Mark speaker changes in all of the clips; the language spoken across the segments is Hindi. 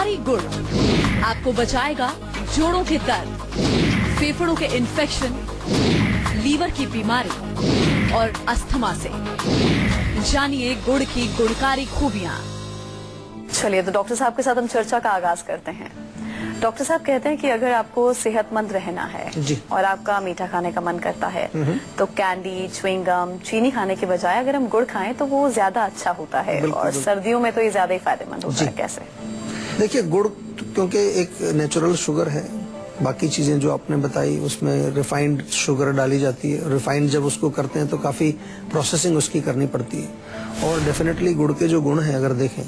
Speaker 1: गुणकारी गुड़ आपको बचाएगा जोड़ों के दर्द, फेफड़ों के इन्फेक्शन, लीवर की बीमारी और अस्थमा से। जानिए गुड़ की गुणकारी खूबियाँ।
Speaker 2: चलिए तो डॉक्टर साहब के साथ हम चर्चा का आगाज करते हैं। डॉक्टर साहब कहते हैं कि अगर आपको सेहतमंद रहना है और आपका मीठा खाने का मन करता है तो कैंडी, च्युइंगम, चीनी खाने के बजाय अगर हम गुड़ खाएं तो वो ज्यादा अच्छा होता है और सर्दियों में तो ये ज्यादा ही फायदेमंद होता है। कैसे?
Speaker 3: देखिए, गुड़ क्योंकि एक नेचुरल शुगर है, बाकी चीजें जो आपने बताई उसमें रिफाइंड शुगर डाली जाती है। रिफाइंड जब उसको करते हैं तो काफी प्रोसेसिंग उसकी करनी पड़ती है। और डेफिनेटली गुड़ के जो गुण हैं अगर देखें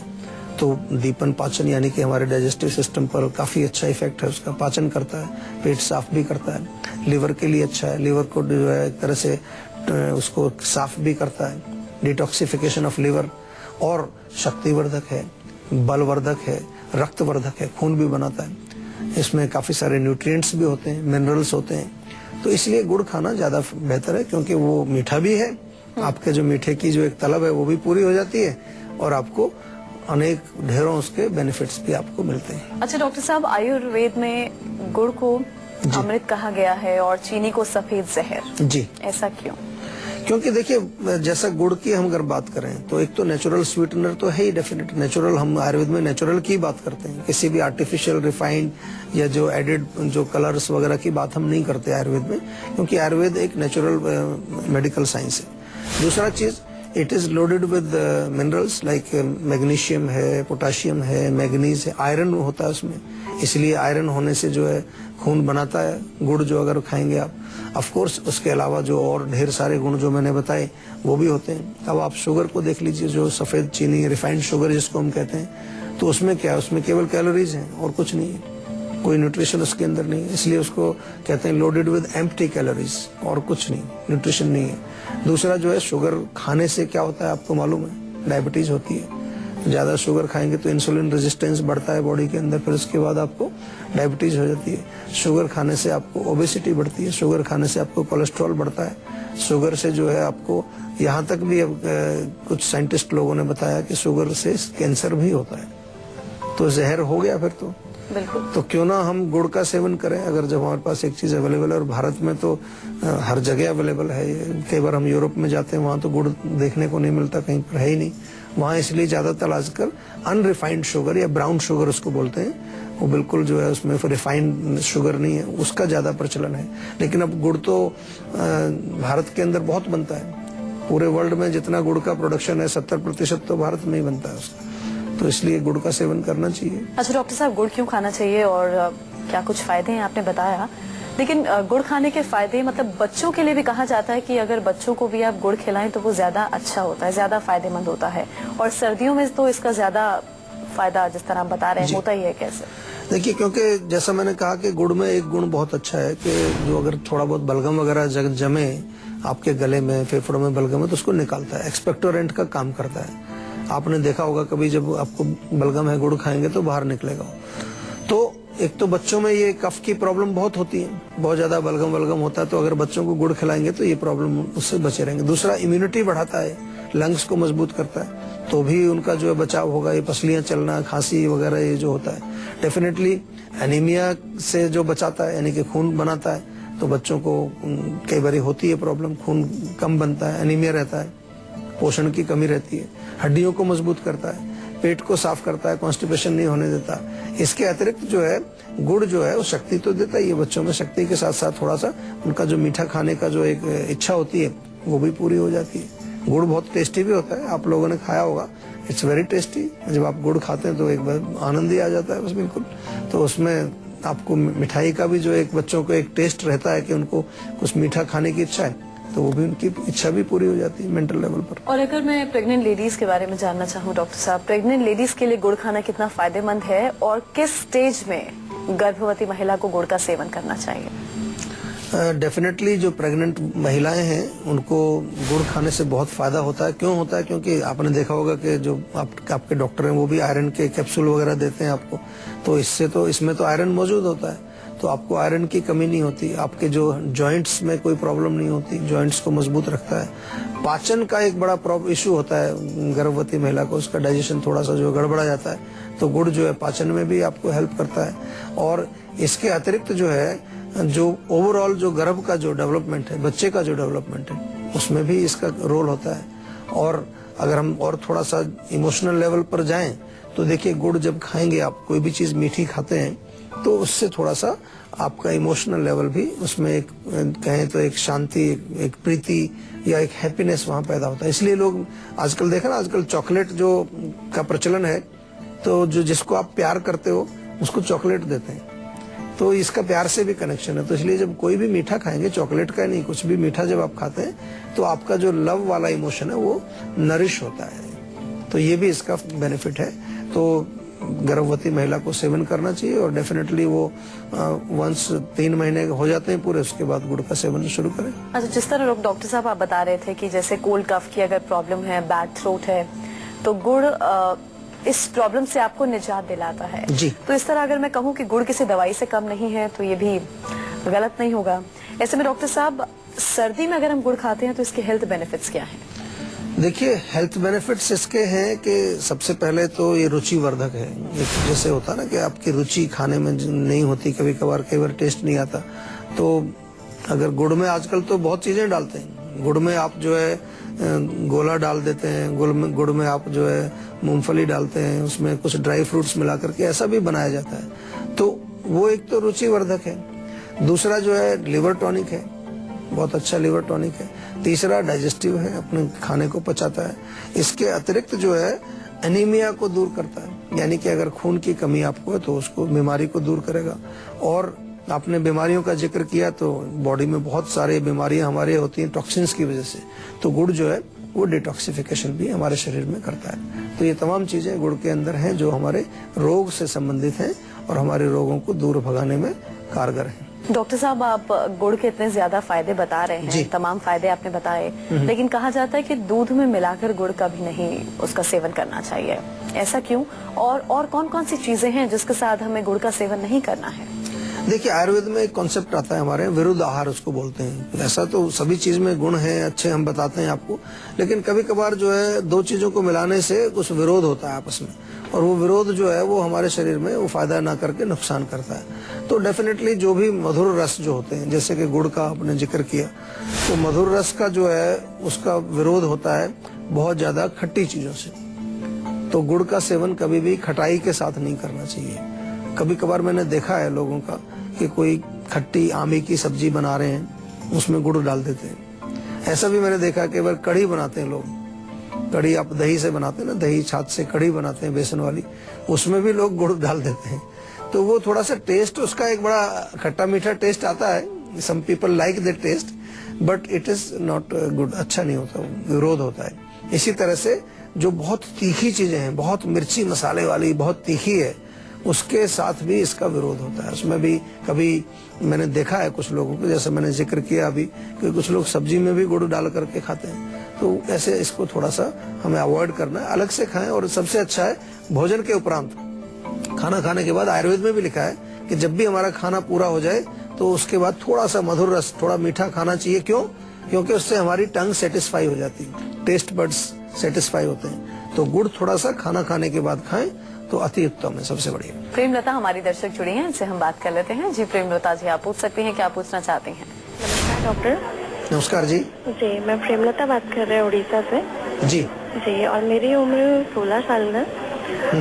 Speaker 3: तो दीपन पाचन यानी कि हमारे डाइजेस्टिव सिस्टम पर काफी अच्छा इफेक्ट है उसका। पाचन करता है, पेट साफ भी करता है, लिवर के लिए अच्छा है, लिवर को जो है एक तरह से उसको साफ भी करता है, डिटॉक्सिफिकेशन ऑफ लिवर, और शक्तिवर्धक है, बलवर्धक है, रक्तवर्धक है, खून भी बनाता है। इसमें काफी सारे न्यूट्रिएंट्स भी होते हैं, मिनरल्स होते हैं, तो इसलिए गुड़ खाना ज्यादा बेहतर है क्योंकि वो मीठा भी है, आपके जो मीठे की जो एक तलब है वो भी पूरी हो जाती है और आपको अनेक ढेरों उसके बेनिफिट्स भी आपको मिलते हैं।
Speaker 2: अच्छा डॉक्टर साहब, आयुर्वेद में गुड़ को अमृत कहा गया है और चीनी को सफेद जहर।
Speaker 3: जी,
Speaker 2: ऐसा क्यों?
Speaker 3: क्योंकि देखिए, जैसा गुड़ की हम अगर बात करें तो एक तो नेचुरल स्वीटनर तो है ही, डेफिनेट नेचुरल। हम आयुर्वेद में नेचुरल की बात करते हैं, किसी भी आर्टिफिशियल, रिफाइंड या जो एडेड जो कलर्स वगैरह की बात हम नहीं करते आयुर्वेद में, क्योंकि आयुर्वेद एक नेचुरल मेडिकल साइंस है। दूसरा चीज, it is loaded with minerals like magnesium है, पोटाशियम है, मैग्नीज है, आयरन होता है उसमें, इसलिए आयरन होने से जो है खून बनाता है गुड़ जो अगर खाएंगे आप। ऑफ कोर्स उसके अलावा जो और ढेर सारे गुण जो मैंने बताए वो भी होते हैं। अब आप शुगर को देख लीजिए, जो सफेद चीनी, रिफाइंड शुगर जिसको हम कहते हैं, तो उसमें क्या है, उसमें केवल कैलोरीज हैं और कुछ नहीं है, कोई न्यूट्रिशन उसके अंदर नहीं है, इसलिए उसको कहते हैं लोडेड विद एम्प्टी कैलोरीज, और कुछ नहीं, न्यूट्रिशन नहीं है। दूसरा जो है, शुगर खाने से क्या होता है आपको मालूम है, डायबिटीज होती है। ज्यादा शुगर खाएंगे तो इंसुलिन रेजिस्टेंस बढ़ता है बॉडी के अंदर, फिर उसके बाद आपको डायबिटीज हो जाती है। शुगर खाने से आपको ओबेसिटी बढ़ती है, शुगर खाने से आपको कोलेस्ट्रॉल बढ़ता है, शुगर से जो है आपको, यहाँ तक भी कुछ साइंटिस्ट लोगों ने बताया कि शुगर से कैंसर भी होता है। तो जहर हो गया फिर तो
Speaker 2: बिल्कुल।
Speaker 3: तो क्यों ना हम गुड़ का सेवन करें, अगर जब हमारे पास एक चीज अवेलेबल है, और भारत में तो हर जगह अवेलेबल है। कई बार हम यूरोप में जाते हैं, वहां तो गुड़ देखने को नहीं मिलता, कहीं पर है ही नहीं वहां, इसलिए ज्यादा तलाश कर अनरिफाइंड शुगर या ब्राउन शुगर उसको बोलते हैं, वो बिल्कुल जो है उसमें रिफाइंड शुगर नहीं है, उसका ज्यादा प्रचलन है। लेकिन अब गुड़ तो भारत के अंदर बहुत बनता है, पूरे वर्ल्ड में जितना गुड़ का प्रोडक्शन है 70% तो भारत में ही बनता है उसका, तो इसलिए गुड़ का सेवन करना चाहिए।
Speaker 2: अच्छा डॉक्टर साहब, गुड़ क्यों खाना चाहिए और क्या कुछ फायदे हैं आपने बताया, लेकिन गुड़ खाने के फायदे, मतलब बच्चों के लिए भी कहा जाता है कि अगर बच्चों को भी आप गुड़ खिलाएं तो वो ज्यादा अच्छा होता है, ज्यादा फायदेमंद होता है, और सर्दियों में तो इसका ज्यादा फायदा जिस तरह आप बता रहे हैं होता ही है। कैसे?
Speaker 3: देखिए, क्योंकि जैसा मैंने कहा कि गुड़ में एक गुण बहुत अच्छा है कि जो अगर थोड़ा बहुत बलगम वगैरह जमे आपके गले में, फेफड़ों में बलगम है तो उसको निकालता है, एक्सपेक्टोरेंट का काम करता है। आपने देखा होगा कभी जब आपको बलगम है, गुड़ खाएंगे तो बाहर निकलेगा। तो एक तो बच्चों में ये कफ की प्रॉब्लम बहुत होती है, बहुत ज्यादा बलगम होता है, तो अगर बच्चों को गुड़ खिलाएंगे तो ये प्रॉब्लम उससे बचे रहेंगे। दूसरा, इम्यूनिटी बढ़ाता है, लंग्स को मजबूत करता है, तो भी उनका जो है बचाव होगा। ये पसलियां चलना, खांसी वगैरह ये जो होता है, डेफिनेटली एनीमिया से जो बचाता है, यानी कि खून बनाता है। तो बच्चों को कई बार होती है प्रॉब्लम, खून कम बनता है, एनीमिया रहता है, पोषण की कमी रहती है, हड्डियों को मजबूत करता है, पेट को साफ करता है, कॉन्स्टिपेशन नहीं होने देता। इसके अतिरिक्त जो है गुड़ जो है वो शक्ति तो देता ही है, बच्चों में शक्ति के साथ साथ थोड़ा सा उनका जो मीठा खाने का जो एक इच्छा होती है वो भी पूरी हो जाती है। गुड़ बहुत टेस्टी भी होता है, आप लोगों ने खाया होगा, इट्स वेरी टेस्टी। जब आप गुड़ खाते हैं तो एक बार आनंद ही आ जाता है बस, बिल्कुल। तो उसमें आपको मिठाई का भी जो एक बच्चों को एक टेस्ट रहता है कि उनको कुछ मीठा खाने की इच्छा है, तो वो भी उनकी इच्छा भी पूरी हो जाती है मेंटल लेवल पर।
Speaker 2: और अगर मैं प्रेग्नेंट लेडीज के बारे में जानना चाहूँ डॉक्टर साहब, प्रेग्नेंट लेडीज के लिए गुड़ खाना कितना फायदेमंद है और किस स्टेज में गर्भवती महिला को गुड़ का सेवन करना चाहिए?
Speaker 3: डेफिनेटली जो प्रेग्नेंट महिलाएं हैं उनको गुड़ खाने से बहुत फायदा होता है। क्यों होता है? क्योंकि आपने देखा होगा कि जो आपके डॉक्टर हैं वो भी आयरन के कैप्सूल वगैरह देते हैं आपको, तो इसमें तो आयरन मौजूद होता है। तो आपको आयरन की कमी नहीं होती, आपके जो जॉइंट्स में कोई प्रॉब्लम नहीं होती, जॉइंट्स को मजबूत रखता है। पाचन का एक बड़ा इशू होता है गर्भवती महिला को, उसका डाइजेशन थोड़ा सा जो गड़बड़ा जाता है, तो गुड़ जो है पाचन में भी आपको हेल्प करता है। और इसके अतिरिक्त जो है जो ओवरऑल जो गर्भ का जो डेवलपमेंट है, बच्चे का जो डेवलपमेंट है, उसमें भी इसका रोल होता है। और अगर हम और थोड़ा सा इमोशनल लेवल पर जाएं तो देखिए गुड़ जब खाएंगे, आप कोई भी चीज मीठी खाते हैं तो उससे थोड़ा सा आपका इमोशनल लेवल भी उसमें एक कहें तो एक शांति, एक प्रीति या एक हैप्पीनेस वहां पैदा होता है। इसलिए लोग आजकल देखा ना, आजकल चॉकलेट जो का प्रचलन है, तो जो जिसको आप प्यार करते हो उसको चॉकलेट देते हैं, तो इसका प्यार से भी कनेक्शन है। तो इसलिए जब कोई भी मीठा खाएंगे, चॉकलेट का नहीं, कुछ भी मीठा जब आप खाते हैं तो आपका जो लव वाला इमोशन है वो नरिश होता है। तो ये भी इसका बेनिफिट है। तो गर्भवती महिला को सेवन करना चाहिए और डेफिनेटली वो वंस 3 महीने हो जाते हैं पूरे, उसके बाद गुड़ का सेवन शुरू करें।
Speaker 2: अच्छा, जिस तरह लोग डॉक्टर साहब आप बता रहे थे कि जैसे कोल्ड कफ की अगर प्रॉब्लम है, बैड थ्रोट है, तो गुड़ इस प्रॉब्लम से आपको निजात दिलाता है
Speaker 3: जी।
Speaker 2: तो इस तरह अगर मैं कहूँ कि गुड़ किसी दवाई से कम नहीं है तो ये भी गलत नहीं होगा। ऐसे में डॉक्टर साहब, सर्दी में अगर हम गुड़ खाते हैं तो इसके हेल्थ बेनिफिट्स क्या हैं?
Speaker 3: देखिए, हेल्थ बेनिफिट्स इसके हैं कि सबसे पहले तो ये रुचिवर्धक है। जैसे होता ना कि आपकी रुचि खाने में नहीं होती, कभी कभार टेस्ट नहीं आता, तो अगर गुड़ में आजकल तो बहुत चीजें डालते हैं। गुड़ में आप जो है गोला डाल देते हैं, गुड़ में आप जो है मूंगफली डालते हैं, उसमें कुछ ड्राई फ्रूट्स मिला करके ऐसा भी बनाया जाता है। तो वो एक तो रुचिवर्धक है। दूसरा जो है लिवर टॉनिक है, बहुत अच्छा लिवर टॉनिक है। तीसरा डाइजेस्टिव है, अपने खाने को पचाता है। इसके अतिरिक्त जो है एनीमिया को दूर करता है, यानी कि अगर खून की कमी आपको है तो उसको बीमारी को दूर करेगा। और आपने बीमारियों का जिक्र किया तो बॉडी में बहुत सारे बीमारियां हमारे होती हैं टॉक्सिन्स की वजह से, तो गुड़ जो है वो डिटॉक्सिफिकेशन भी हमारे शरीर में करता है। तो ये तमाम चीजें गुड़ के अंदर हैं जो हमारे रोग से संबंधित हैं और हमारे रोगों को दूर भगाने में कारगर हैं।
Speaker 2: डॉक्टर साहब, आप गुड़ के इतने ज्यादा फायदे बता रहे हैं, तमाम फायदे आपने बताए, लेकिन कहा जाता है कि दूध में मिलाकर गुड़ कभी नहीं उसका सेवन करना चाहिए, ऐसा क्यों? और कौन कौन सी चीजें हैं जिसके साथ हमें गुड़ का सेवन नहीं करना है?
Speaker 3: देखिए, आयुर्वेद में एक कॉन्सेप्ट आता है हमारे, विरुद्ध आहार उसको बोलते हैं। ऐसा तो सभी चीज में गुण है, अच्छे हम बताते हैं आपको, लेकिन कभी कभार जो है दो चीजों को मिलाने से कुछ विरोध होता है आपस में, और वो विरोध जो है वो हमारे शरीर में वो फायदा ना करके नुकसान करता है। तो डेफिनेटली जो भी मधुर रस जो होते हैं, जैसे कि गुड़ का आपने जिक्र किया, तो मधुर रस का जो है उसका विरोध होता है बहुत ज्यादा खट्टी चीजों से। तो गुड़ का सेवन कभी भी खटाई के साथ नहीं करना चाहिए। कभी कभार मैंने देखा है लोगों का कि कोई खट्टी आमे की सब्जी बना रहे हैं, उसमें गुड़ डाल देते हैं। ऐसा भी मैंने देखा कि अगर कढ़ी बनाते हैं लोग, कढ़ी आप दही से बनाते हैं ना, दही छाछ से कढ़ी बनाते हैं बेसन वाली, उसमें भी लोग गुड़ डाल देते हैं। तो वो थोड़ा सा टेस्ट उसका एक बड़ा खट्टा मीठा टेस्ट आता है। Some people like that taste, but it is not good, अच्छा नहीं होता, विरोध होता है। इसी तरह से जो बहुत तीखी चीजें हैं, बहुत मिर्ची मसाले वाली, बहुत तीखी है, उसके साथ भी इसका विरोध होता है। उसमें भी कभी मैंने देखा है कुछ लोगों को, जैसे मैंने जिक्र किया अभी, कि कुछ लोग सब्जी में भी गुड़ डाल करके खाते हैं। तो ऐसे इसको थोड़ा सा हमें अवॉइड करना है, अलग से खाएं। और सबसे अच्छा है भोजन के उपरांत, खाना खाने के बाद, आयुर्वेद में भी लिखा है कि जब भी हमारा खाना पूरा हो जाए तो उसके बाद थोड़ा सा मधुर रस, थोड़ा मीठा खाना चाहिए। क्यों? क्योंकि उससे हमारी टंग सेटिस्फाई हो जाती है, टेस्ट बड्स सेटिस्फाई होते हैं। तो गुड़ थोड़ा सा खाना खाने के बाद खाएं तो अति उत्तम है, सबसे बढ़िया।
Speaker 2: प्रेमलता हमारी दर्शक जुड़ी हैं, इनसे हम बात कर लेते हैं। जी प्रेमलता जी, आप पूछ सकती हैं, क्या पूछना चाहती हैं?
Speaker 4: नमस्कार डॉक्टर।
Speaker 3: नमस्कार जी।
Speaker 4: जी, मैं प्रेमलता बात कर रही हूँ उड़ीसा से।
Speaker 3: जी
Speaker 4: जी, और मेरी उम्र 16 साल है,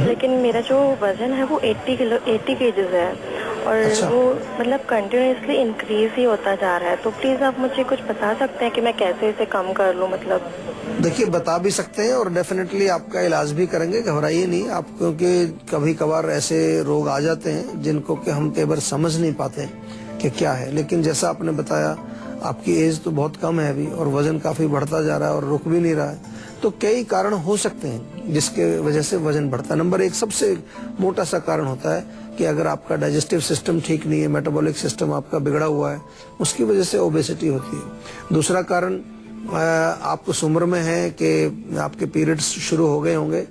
Speaker 4: लेकिन मेरा जो वजन है वो 80 केजीज है, और
Speaker 3: अच्छा।
Speaker 4: वो मतलब कंटिन्यूसली इंक्रीज ही होता जा रहा है। तो प्लीज आप मुझे कुछ बता सकते हैं कि मैं कैसे इसे कम कर लूँ? मतलब
Speaker 3: देखिए, बता भी सकते हैं और डेफिनेटली आपका इलाज भी करेंगे, घबराइए नहीं आप, क्योंकि कभी कभार ऐसे रोग आ जाते हैं जिनको कि हम कई बार समझ नहीं पाते कि क्या है। लेकिन जैसा आपने बताया, आपकी एज तो बहुत कम है अभी और वजन काफी बढ़ता जा रहा है और रुक भी नहीं रहा है, तो कई कारण हो सकते हैं जिसके वजह से वजन बढ़ता है। नंबर 1 सबसे मोटा सा कारण होता है कि अगर आपका डाइजेस्टिव सिस्टम ठीक नहीं है, मेटाबॉलिक सिस्टम आपका बिगड़ा हुआ है, उसकी वजह से ओबेसिटी होती है। दूसरा कारण, आप उस उम्र में है कि आपके पीरियड्स शुरू हो गए होंगे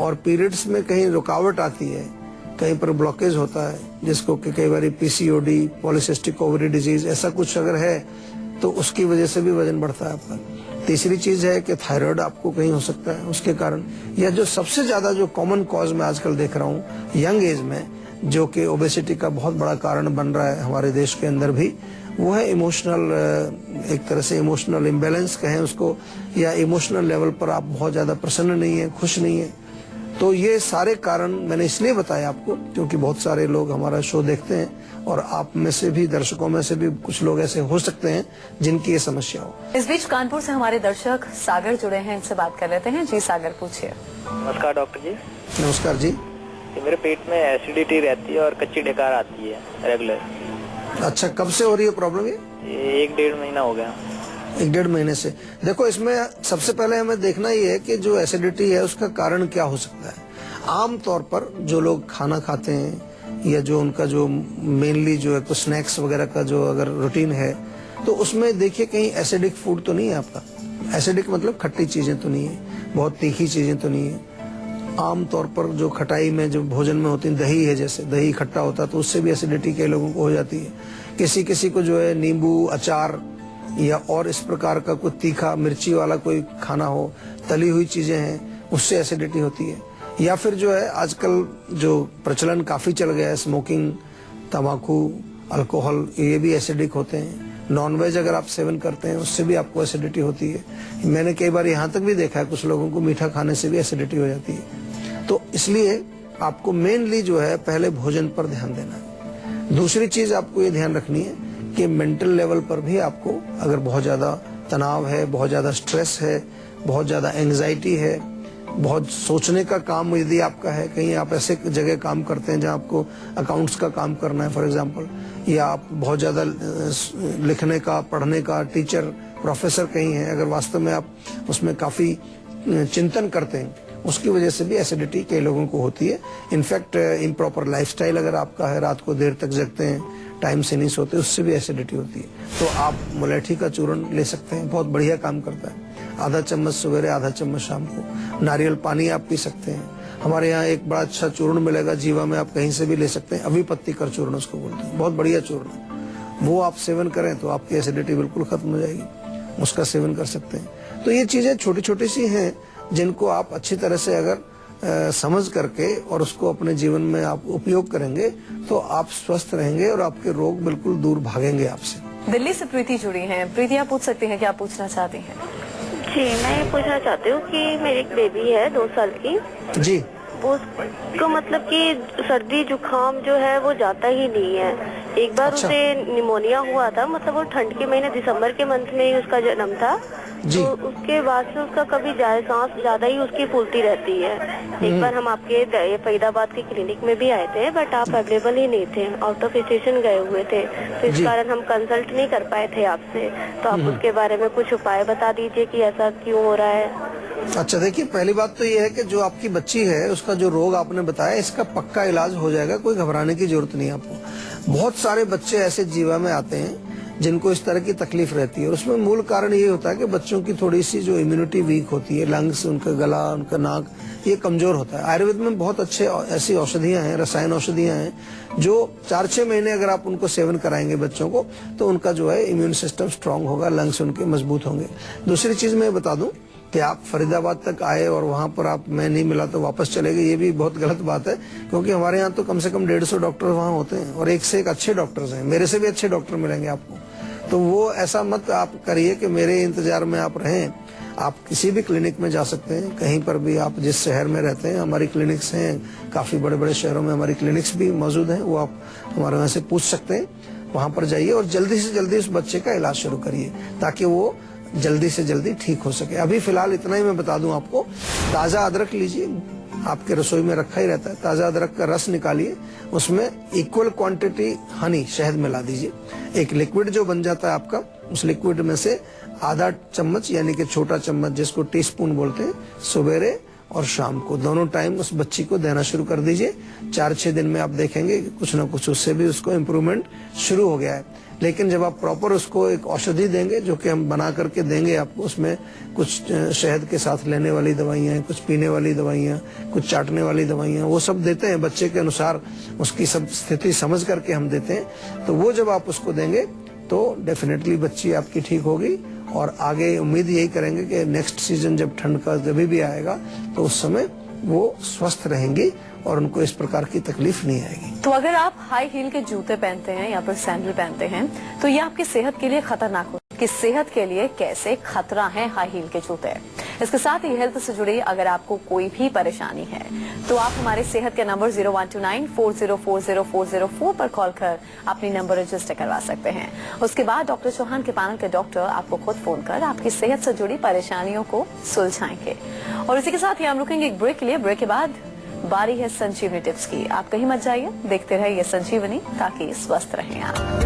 Speaker 3: और पीरियड्स में कहीं रुकावट आती है कहीं पर ब्लॉकेज होता है, जिसको कि कई बार पीसीओडी, पॉलीसिस्टिक ओवरी डिजीज, ऐसा कुछ अगर है तो उसकी वजह से भी वजन बढ़ता है आपका। तीसरी चीज है कि थायराइड आपको कहीं हो सकता है उसके कारण, या जो सबसे ज्यादा जो कॉमन कॉज मैं आजकल देख रहा हूँ यंग एज में, जो कि ओबेसिटी का बहुत बड़ा कारण बन रहा है हमारे देश के अंदर भी, वो है इमोशनल, एक तरह से इमोशनल इम्बैलेंस कहें उसको, या इमोशनल लेवल पर आप बहुत ज्यादा प्रसन्न नहीं है, खुश नहीं है। तो ये सारे कारण मैंने इसलिए बताया आपको क्योंकि बहुत सारे लोग हमारा शो देखते हैं और आप में से भी, दर्शकों में से भी कुछ लोग ऐसे हो सकते हैं जिनकी ये समस्या हो।
Speaker 2: इस बीच कानपुर से हमारे दर्शक सागर जुड़े हैं, इनसे बात कर लेते हैं। जी सागर, पूछिए।
Speaker 5: नमस्कार डॉक्टर जी।
Speaker 3: नमस्कार जी।
Speaker 5: मेरे पेट में एसिडिटी रहती है और कच्ची डकार आती है रेगुलर।
Speaker 3: अच्छा, कब से हो रही है प्रॉब्लम ये?
Speaker 5: 1-1.5 महीना हो गया।
Speaker 3: 1-1.5 महीने से। देखो, इसमें सबसे पहले हमें देखना ये है कि जो एसिडिटी है उसका कारण क्या हो सकता है। आम तौर पर जो लोग खाना खाते हैं या जो उनका जो मेनली जो है तो स्नैक्स वगैरह का जो अगर रूटीन है, तो उसमें देखिए कहीं एसिडिक फूड तो नहीं है आपका। एसिडिक मतलब खट्टी चीजें तो नहीं है, बहुत तीखी चीजें तो नहीं है। आम तौर पर जो खटाई में जो भोजन में होती है, दही है, जैसे दही खट्टा होता है तो उससे भी एसिडिटी कई लोगों को हो जाती है। किसी किसी को जो है नींबू, अचार या और इस प्रकार का कोई तीखा मिर्ची वाला कोई खाना हो, तली हुई चीजें हैं, उससे एसिडिटी होती है। या फिर जो है आजकल जो प्रचलन काफी चल गया है, स्मोकिंग, तंबाकू, अल्कोहल, ये भी एसिडिक होते हैं। नॉनवेज अगर आप सेवन करते हैं उससे भी आपको एसिडिटी होती है। मैंने कई बार यहाँ तक भी देखा है कुछ लोगों को मीठा खाने से भी एसिडिटी हो जाती है। तो इसलिए आपको मेनली जो है पहले भोजन पर ध्यान देना है। दूसरी चीज आपको ये ध्यान रखनी है कि मेंटल लेवल पर भी आपको, अगर बहुत ज्यादा तनाव है, बहुत ज्यादा स्ट्रेस है, बहुत ज्यादा एंग्जाइटी है, बहुत सोचने का काम यदि आपका है, कहीं आप ऐसे जगह काम करते हैं जहां आपको अकाउंट्स का काम करना है फॉर एग्जांपल, या आप बहुत ज्यादा लिखने का, पढ़ने का, टीचर, प्रोफेसर कहीं है, अगर वास्तव में आप उसमें काफी चिंतन करते हैं, उसकी वजह से भी एसिडिटी कई लोगों को होती है। इनफैक्ट इम्प्रॉपर लाइफस्टाइल अगर आपका है, रात को देर तक जगते हैं, टाइम से नहीं सोते, उससे भी एसिडिटी होती है। तो आप मुलेठी का चूर्ण ले सकते हैं, बहुत बढ़िया काम करता है। आधा चम्मच सवेरे, आधा चम्मच शाम को। नारियल पानी आप पी सकते हैं। हमारे यहाँ एक बड़ा अच्छा चूर्ण मिलेगा जीवा में, आप कहीं से भी ले सकते हैं, अभी पत्ती कर चूर्ण उसको बोलते हैं, बहुत बढ़िया चूर्ण। वो आप सेवन करें तो आपकी एसिडिटी बिल्कुल खत्म हो जाएगी, उसका सेवन कर सकते हैं। तो ये चीजें छोटी छोटी सी हैं जिनको आप अच्छी तरह से अगर समझ करके और उसको अपने जीवन में आप उपयोग करेंगे तो आप स्वस्थ रहेंगे और आपके रोग बिल्कुल दूर भागेंगे आपसे।
Speaker 2: दिल्ली से प्रीति जुड़ी हैं। प्रीति, आप पूछ सकती हैं, क्या पूछना चाहती हैं?
Speaker 4: जी, मैं ये पूछना चाहती हूँ कि मेरी एक बेबी है 2 साल की।
Speaker 3: जी।
Speaker 4: वो उसको मतलब कि सर्दी जुकाम जो है वो जाता ही नहीं है। एक बार
Speaker 3: अच्छा।
Speaker 4: उसे निमोनिया हुआ था, मतलब वो ठंड के महीने दिसंबर के मंथ में ही उसका जन्म था।
Speaker 3: जी।
Speaker 4: तो उसके बाद से उसका कभी सांस ज्यादा ही उसकी फूलती रहती है। एक बार हम आपके फरीदाबाद के क्लिनिक में भी आए थे, बट आप अवेलेबल ही नहीं थे, आउट ऑफ स्टेशन गए हुए थे, तो इस कारण हम कंसल्ट नहीं कर पाए थे आपसे। तो आप उसके बारे में कुछ उपाय बता दीजिए कि ऐसा क्यों हो रहा है।
Speaker 3: अच्छा, देखिए, पहली बात तो ये है कि जो आपकी बच्ची है उसका जो रोग आपने बताया, इसका पक्का इलाज हो जाएगा, कोई घबराने की जरूरत नहीं है आपको। बहुत सारे बच्चे ऐसे जीवा में आते हैं जिनको इस तरह की तकलीफ रहती है, उसमें मूल कारण ये होता है कि बच्चों की थोड़ी सी जो इम्यूनिटी वीक होती है, लंग्स, उनका गला, उनका नाक, ये कमजोर होता है। आयुर्वेद में बहुत अच्छे ऐसी औषधियां हैं, रसायन औषधियां हैं, जो 4-6 महीने अगर आप उनको सेवन कराएंगे बच्चों को, तो उनका जो है इम्यून सिस्टम स्ट्रांग होगा, लंग्स उनके मजबूत होंगे। दूसरी चीज मैं बता दूं कि आप फरीदाबाद तक आए और वहां पर आप मैं नहीं मिला तो वापस चले गए, ये भी बहुत गलत बात है, क्योंकि हमारे यहाँ तो कम से कम 150 डॉक्टर वहाँ होते हैं और एक से एक अच्छे डॉक्टर्स हैं, मेरे से भी अच्छे डॉक्टर मिलेंगे आपको। तो वो ऐसा मत आप करिए कि मेरे इंतजार में आप रहें। आप किसी भी क्लिनिक में जा सकते हैं, कहीं पर भी, आप जिस शहर में रहते हैं, हमारी क्लिनिक्स हैं, काफी बड़े बड़े शहरों में हमारी क्लिनिक्स भी मौजूद हैं, वो आप हमारे वहाँ से पूछ सकते हैं। वहां पर जाइए और जल्दी से जल्दी उस बच्चे का इलाज शुरू करिए ताकि वो जल्दी से जल्दी ठीक हो सके। अभी फिलहाल इतना ही मैं बता दूं आपको, ताजा अदरक लीजिए, आपके रसोई में रखा ही रहता है, ताजा अदरक का रस निकालिए, उसमें इक्वल क्वांटिटी हनी, शहद मिला दीजिए, एक लिक्विड जो बन जाता है आपका, उस लिक्विड में से आधा चम्मच यानी कि छोटा चम्मच जिसको टीस्पून बोलते हैं, सवेरे और शाम को दोनों टाइम उस बच्ची को देना शुरू कर दीजिए। 4-6 दिन में आप देखेंगे कि कुछ ना कुछ उससे भी उसको इम्प्रूवमेंट शुरू हो गया है। लेकिन जब आप प्रॉपर उसको एक औषधि देंगे जो कि हम बना करके देंगे आपको, उसमें कुछ शहद के साथ लेने वाली दवाइयाँ, कुछ पीने वाली दवाइयाँ, कुछ चाटने वाली दवाइयाँ, वो सब देते हैं बच्चे के अनुसार, उसकी सब स्थिति समझ करके हम देते हैं। तो वो जब आप उसको देंगे तो डेफिनेटली बच्ची आपकी ठीक होगी और आगे उम्मीद यही करेंगे कि नेक्स्ट सीजन जब ठंड का जब भी आएगा तो उस समय वो स्वस्थ रहेंगी और उनको इस प्रकार की तकलीफ नहीं आएगी।
Speaker 2: तो अगर आप हाई हील के जूते पहनते हैं या फिर सैंडल पहनते हैं तो ये आपकी सेहत के लिए खतरनाक हो, कि सेहत के लिए कैसे खतरा है हाई हील के जूते। इसके साथ ही हेल्थ से जुड़ी अगर आपको कोई भी परेशानी है तो आप हमारे सेहत के नंबर 0129404004 पर कॉल कर अपनी नंबर रजिस्टर करवा सकते हैं। उसके बाद डॉक्टर चौहान के पैनल के डॉक्टर आपको खुद फोन कर आपकी सेहत से जुड़ी परेशानियों को सुलझाएंगे। और इसी के साथ ही हम रुकेंगे एक ब्रेक के लिए। ब्रेक के बाद बारी है संजीवनी टिप्स की। आप कहीं मत जाइए, देखते रहिए संजीवनी ताकि स्वस्थ रहें आप।